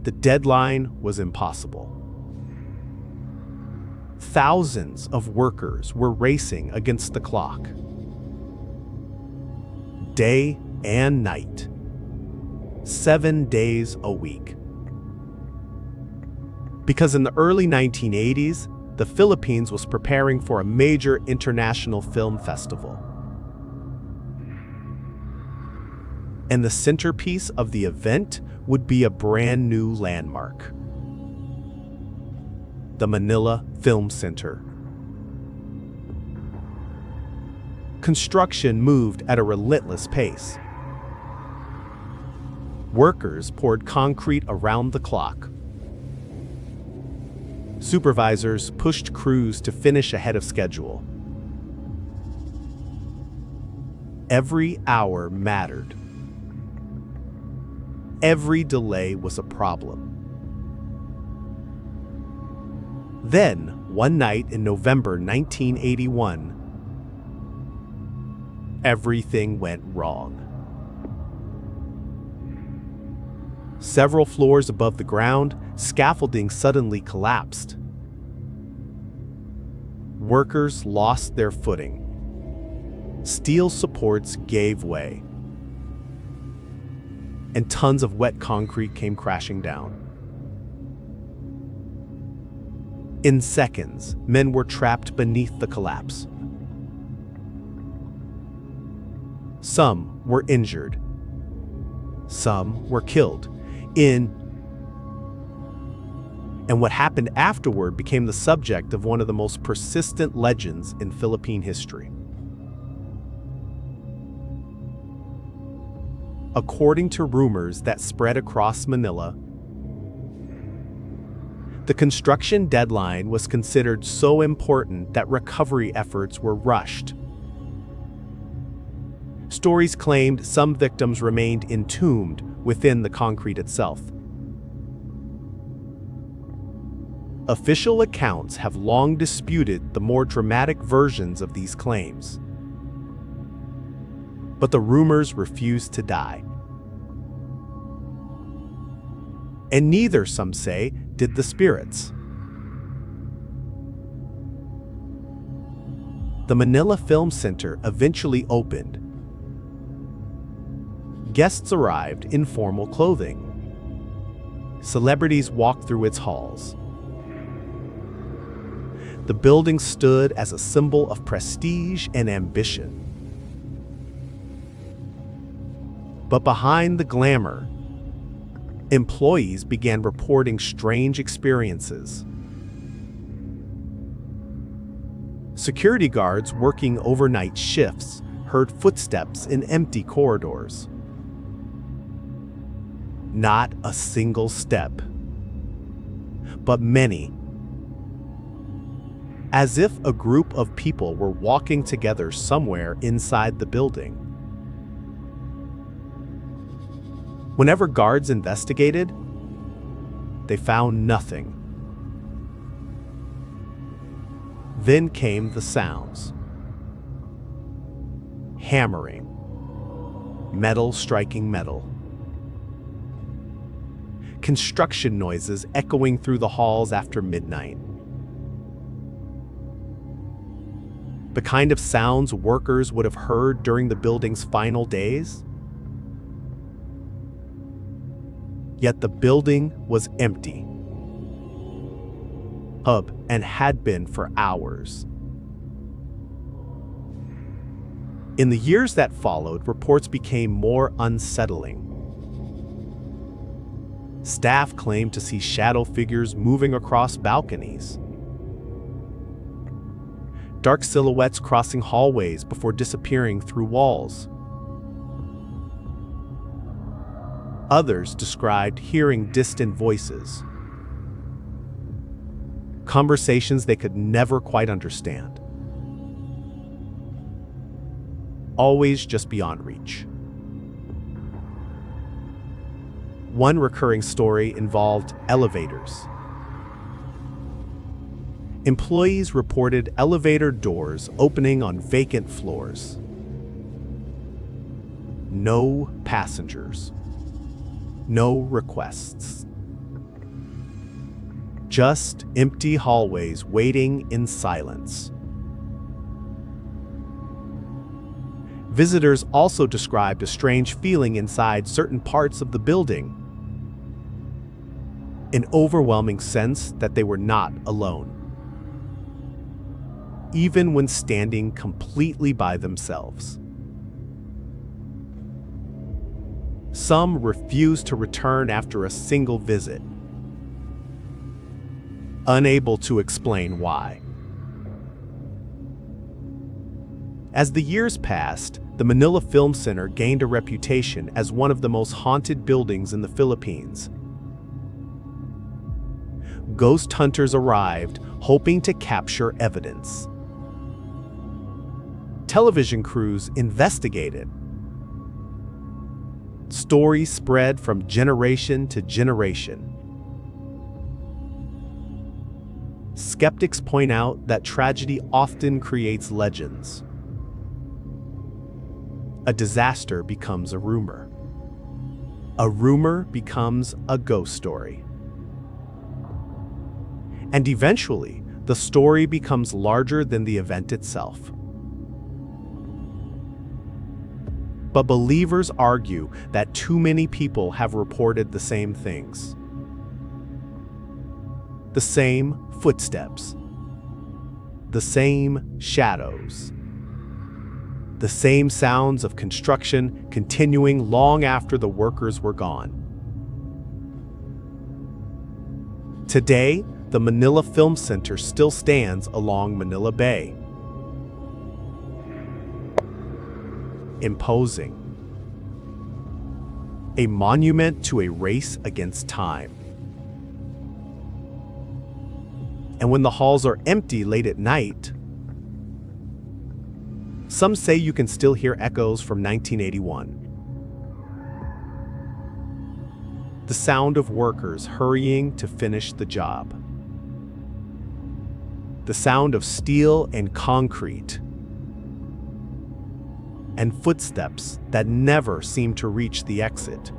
The deadline was impossible. Thousands of workers were racing against the clock, day and night, 7 days a week. Because in the early 1980s, the Philippines was preparing for a major international film festival. And the centerpiece of the event would be a brand new landmark: the Manila Film Center. Construction moved at a relentless pace. Workers poured concrete around the clock. Supervisors pushed crews to finish ahead of schedule. Every hour mattered. Every delay was a problem. Then, one night in November 1981, everything went wrong. Several floors above the ground, scaffolding suddenly collapsed. Workers lost their footing. Steel supports gave way, and tons of wet concrete came crashing down. In seconds, men were trapped beneath the collapse. Some were injured. Some were killed. And what happened afterward became the subject of one of the most persistent legends in Philippine history. According to rumors that spread across Manila, the construction deadline was considered so important that recovery efforts were rushed. Stories claimed some victims remained entombed within the concrete itself. Official accounts have long disputed the more dramatic versions of these claims. But the rumors refused to die. And neither, some say, did the spirits. The Manila Film Center eventually opened. Guests arrived in formal clothing. Celebrities walked through its halls. The building stood as a symbol of prestige and ambition. But behind the glamour, employees began reporting strange experiences. Security guards working overnight shifts heard footsteps in empty corridors. Not a single step, but many. As if a group of people were walking together somewhere inside the building. Whenever guards investigated, they found nothing. Then came the sounds. Hammering. Metal striking metal. Construction noises echoing through the halls after midnight. The kind of sounds workers would have heard during the building's final days. Yet the building was empty. And had been for hours. In the years that followed, reports became more unsettling. Staff claimed to see shadow figures moving across balconies. Dark silhouettes crossing hallways before disappearing through walls. Others described hearing distant voices. Conversations they could never quite understand. Always just beyond reach. One recurring story involved elevators. Employees reported elevator doors opening on vacant floors. No passengers. No requests. just empty hallways waiting in silence. Visitors also described a strange feeling inside certain parts of the building, an overwhelming sense that they were not alone, even when standing completely by themselves. Some refused to return after a single visit, unable to explain why. As the years passed, the Manila Film Center gained a reputation as one of the most haunted buildings in the Philippines. Ghost hunters arrived, hoping to capture evidence. Television crews investigated. Stories spread from generation to generation. Skeptics point out that tragedy often creates legends. A disaster becomes a rumor. A rumor becomes a ghost story. And eventually, the story becomes larger than the event itself. But believers argue that too many people have reported the same things. The same footsteps. The same shadows. The same sounds of construction continuing long after the workers were gone. Today, the Manila Film Center still stands along Manila Bay. Imposing. A monument to a race against time. And when the halls are empty late at night, some say you can still hear echoes from 1981. The sound of workers hurrying to finish the job. The sound of steel and concrete. And footsteps that never seem to reach the exit.